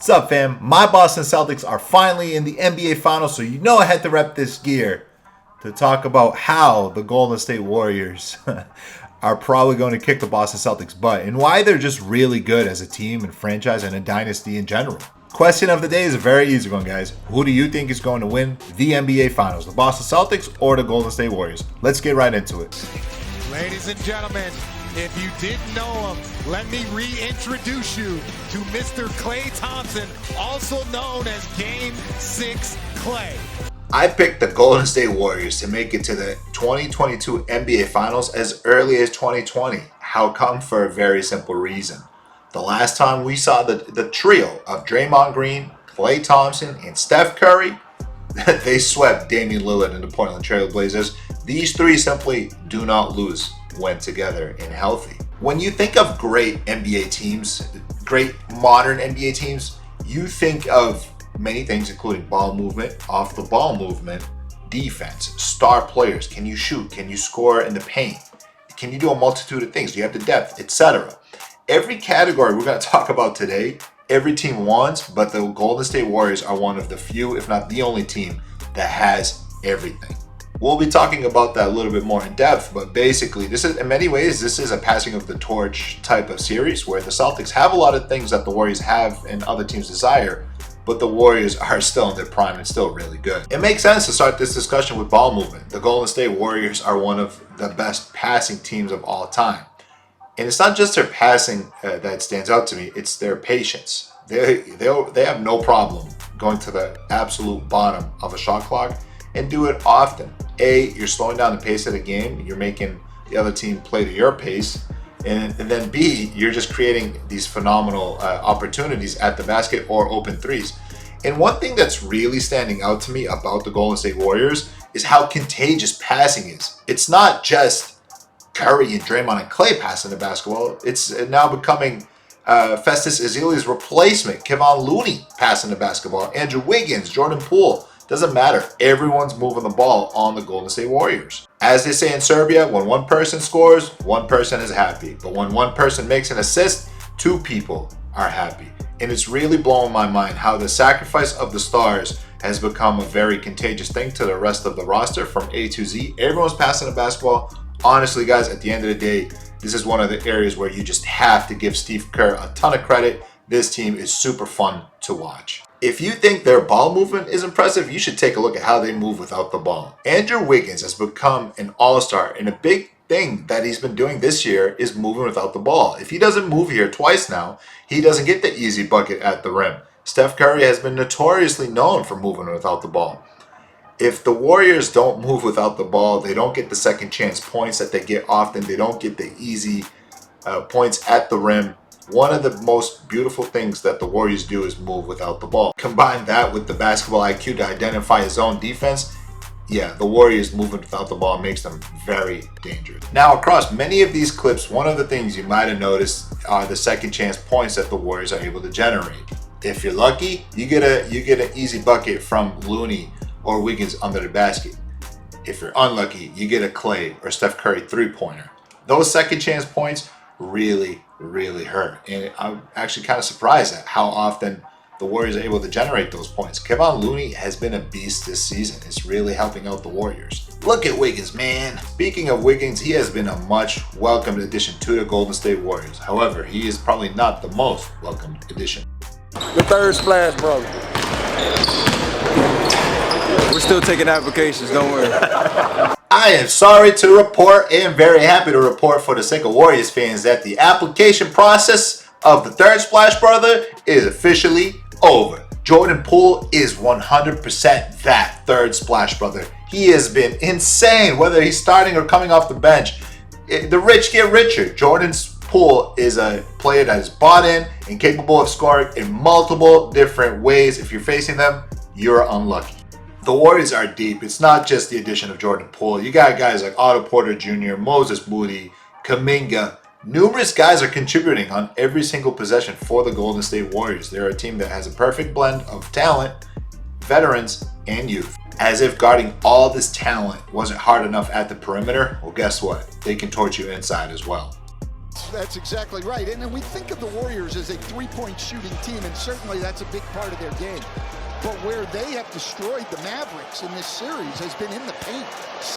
What's up, fam? My Boston Celtics are finally in the NBA Finals, so you know I had to rep this gear to talk about how the Golden State Warriors are probably going to kick the Boston Celtics' butt and why they're just really good as a team and franchise and a dynasty in general. Question of the day is a very easy one, guys. Who do you think is going to win the NBA Finals, the Boston Celtics or the Golden State Warriors? Let's get right into it. Ladies and gentlemen, if you didn't know him, let me reintroduce you to Mr. Klay Thompson, also known as Game 6 Klay. I picked the Golden State Warriors to make it to the 2022 NBA Finals as early as 2020. How come? For a very simple reason. The last time we saw the trio of Draymond Green, Klay Thompson, and Steph Curry, they swept Damian Lillard and the Portland Trail Blazers. These three simply do not lose when together and healthy. When you think of great NBA teams, great modern NBA teams, you think of many things, including ball movement, off the ball movement, defense, star players. Can you shoot? Can you score in the paint? Can you do a multitude of things? Do you have the depth, etc.? Every category we're going to talk about today, every team wants, but the Golden State Warriors are one of the few, if not the only team, that has everything. We'll be talking about that a little bit more in depth, but basically, this is, in many ways, this is a passing of the torch type of series where the Celtics have a lot of things that the Warriors have and other teams desire, but the Warriors are still in their prime and still really good. It makes sense to start this discussion with ball movement. The Golden State Warriors are one of the best passing teams of all time. And it's not just their passing that stands out to me, it's their patience. They have no problem going to the absolute bottom of a shot clock and do it often. A, you're slowing down the pace of the game, you're making the other team play to your pace, and then B, you're just creating these phenomenal opportunities at the basket or open threes. And one thing that's really standing out to me about the Golden State Warriors is how contagious passing is. It's not just Curry and Draymond and Klay passing the basketball. It's now becoming Festus Ezeli's replacement, Kevon Looney passing the basketball, Andrew Wiggins, Jordan Poole. Doesn't matter. Everyone's moving the ball on the Golden State Warriors. As they say in Serbia, when one person scores, one person is happy. But when one person makes an assist, two people are happy. And it's really blowing my mind how the sacrifice of the stars has become a very contagious thing to the rest of the roster from A to Z. Everyone's passing the basketball. Honestly, guys, at the end of the day, this is one of the areas where you just have to give Steve Kerr a ton of credit. This team is super fun to watch. If you think their ball movement is impressive, you should take a look at how they move without the ball. Andrew Wiggins has become an all-star, and a big thing that he's been doing this year is moving without the ball. If he doesn't move here twice now, he doesn't get the easy bucket at the rim. Steph Curry has been notoriously known for moving without the ball. If the Warriors don't move without the ball, they don't get the second chance points that they get often. They don't get the easy points at the rim. One of the most beautiful things that the Warriors do is move without the ball. Combine that with the basketball IQ to identify his own defense. Yeah, the Warriors moving without the ball makes them very dangerous. Now, across many of these clips, one of the things you might have noticed are the second chance points that the Warriors are able to generate. If you're lucky, you get an easy bucket from Looney or Wiggins under the basket. If you're unlucky, you get a Klay or Steph Curry three-pointer. Those second chance points really hurt. And I'm actually kind of surprised at how often the Warriors are able to generate those points. Kevon Looney has been a beast this season. It's really helping out the Warriors. Look at Wiggins, man. Speaking of Wiggins, he has been a much welcomed addition to the Golden State Warriors. However, he is probably not the most welcomed addition. The third splash brother. We're still taking applications, don't worry. I am sorry to report and very happy to report for the sake of Warriors fans that the application process of the third splash brother is officially over. Jordan Poole is 100% that third splash brother. He has been insane, whether he's starting or coming off the bench. The rich get richer. Poole is a player that is bought in and capable of scoring in multiple different ways. If you're facing them, you're unlucky. The Warriors are deep. It's not just the addition of Jordan Poole. You got guys like Otto Porter Jr., Moses Moody, Kuminga. Numerous guys are contributing on every single possession for the Golden State Warriors. They're a team that has a perfect blend of talent, veterans, and youth. As if guarding all this talent wasn't hard enough at the perimeter, well, guess what? They can torch you inside as well. That's exactly right. And then we think of the Warriors as a three-point shooting team, and certainly that's a big part of their game. But where they have destroyed the Mavericks in this series has been in the paint.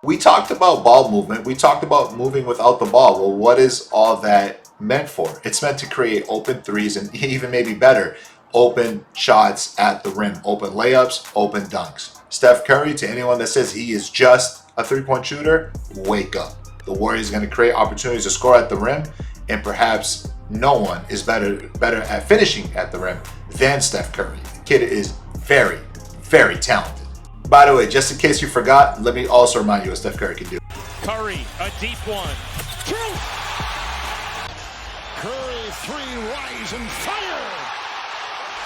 We talked about ball movement. We talked about moving without the ball. Well, what is all that meant for? It's meant to create open threes and even maybe better, open shots at the rim, open layups, open dunks. Steph Curry, to anyone that says he is just a three-point shooter, wake up. The Warriors are going to create opportunities to score at the rim, and perhaps no one is better at finishing at the rim than Steph Curry. The kid is very, very talented. By the way, just in case you forgot, let me also remind you what Steph Curry can do. Curry, a deep one. Two. Curry, three, rise and fire.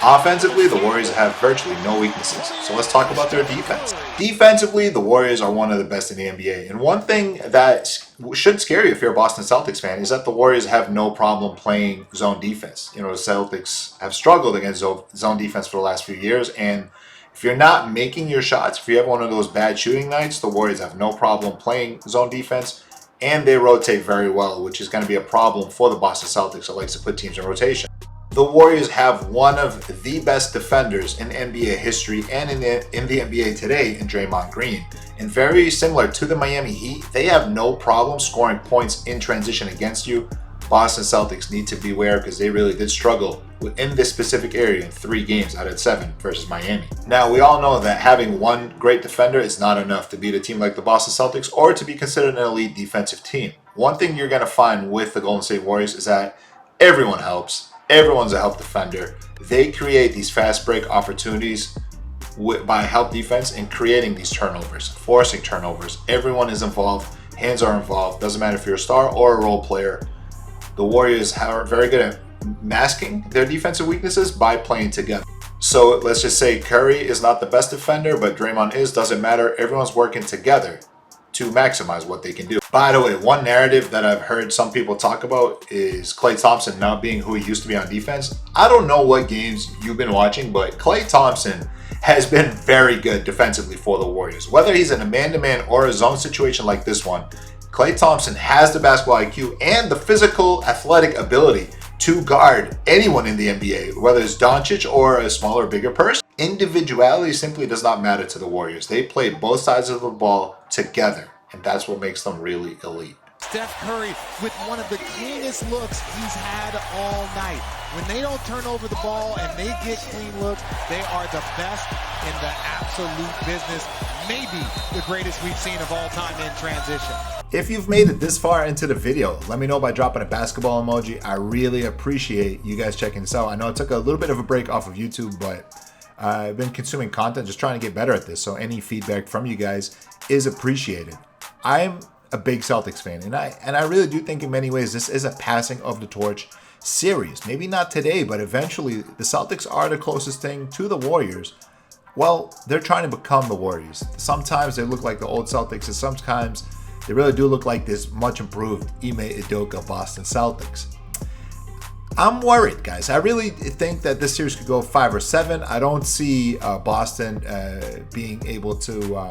Offensively, the Warriors have virtually no weaknesses. So let's talk about their defense. Defensively, the Warriors are one of the best in the NBA. And one thing that should scare you if you're a Boston Celtics fan is that the Warriors have no problem playing zone defense. You know, the Celtics have struggled against zone defense for the last few years. And if you're not making your shots, if you have one of those bad shooting nights, the Warriors have no problem playing zone defense. And they rotate very well, which is going to be a problem for the Boston Celtics that likes to put teams in rotation. The Warriors have one of the best defenders in NBA history and in the NBA today in Draymond Green. And very similar to the Miami Heat, they have no problem scoring points in transition against you. Boston Celtics need to beware because they really did struggle in this specific area in 3 games out of 7 versus Miami. Now, we all know that having one great defender is not enough to beat a team like the Boston Celtics or to be considered an elite defensive team. One thing you're going to find with the Golden State Warriors is that everyone helps. Everyone's a help defender. They create these fast break opportunities by help defense and creating these turnovers, forcing turnovers. Everyone is involved. Hands are involved. Doesn't matter if you're a star or a role player. The Warriors are very good at masking their defensive weaknesses by playing together. So let's just say Curry is not the best defender, but Draymond is. Doesn't matter. Everyone's working together to maximize what they can do. By the way, one narrative that I've heard some people talk about is Klay Thompson not being who he used to be on defense. I don't know what games you've been watching, but Klay Thompson has been very good defensively for the Warriors. Whether he's in a man-to-man or a zone situation like this one, Klay Thompson has the basketball IQ and the physical athletic ability to guard anyone in the NBA, whether it's Doncic or a smaller, bigger person. Individuality simply does not matter to the Warriors. They play both sides of the ball together, and that's what makes them really elite. Steph Curry with one of the cleanest looks he's had all night. When they don't turn over the ball and they get clean looks, they are the best in the absolute business. Maybe the greatest we've seen of all time in transition. If you've made it this far into the video, let me know by dropping a basketball emoji. I really appreciate you guys checking this out. I know it took a little bit of a break off of YouTube, but I've been consuming content, just trying to get better at this. So any feedback from you guys is appreciated. I'm a big Celtics fan, and I really do think in many ways this is a passing of the torch series. Maybe not today, but eventually the Celtics are the closest thing to the Warriors. Well, they're trying to become the Warriors. Sometimes they look like the old Celtics, and sometimes they really do look like this much improved Ime Udoka Boston Celtics. I'm worried, guys. I really think that this series could go 5 or 7. I don't see Boston being able to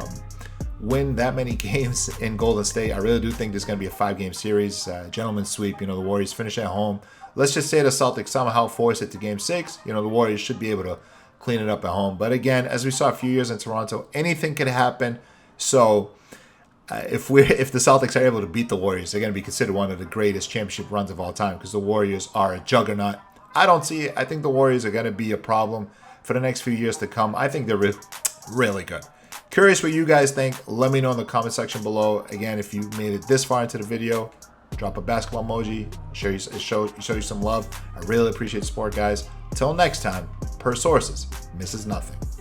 win that many games in Golden State. I really do think this is going to be a 5-game series. Gentleman's sweep. The Warriors finish at home. Let's just say the Celtics somehow force it to Game 6. The Warriors should be able to clean it up at home. But again, as we saw a few years in Toronto, anything can happen. So if the Celtics are able to beat the Warriors, they're going to be considered one of the greatest championship runs of all time because the Warriors are a juggernaut. I don't see it. I think the Warriors are going to be a problem for the next few years to come. I think they're really good. Curious what you guys think. Let me know in the comment section below. Again, if you made it this far into the video, drop a basketball emoji. Show you some love. I really appreciate the support, guys. Until next time, per sources, misses nothing.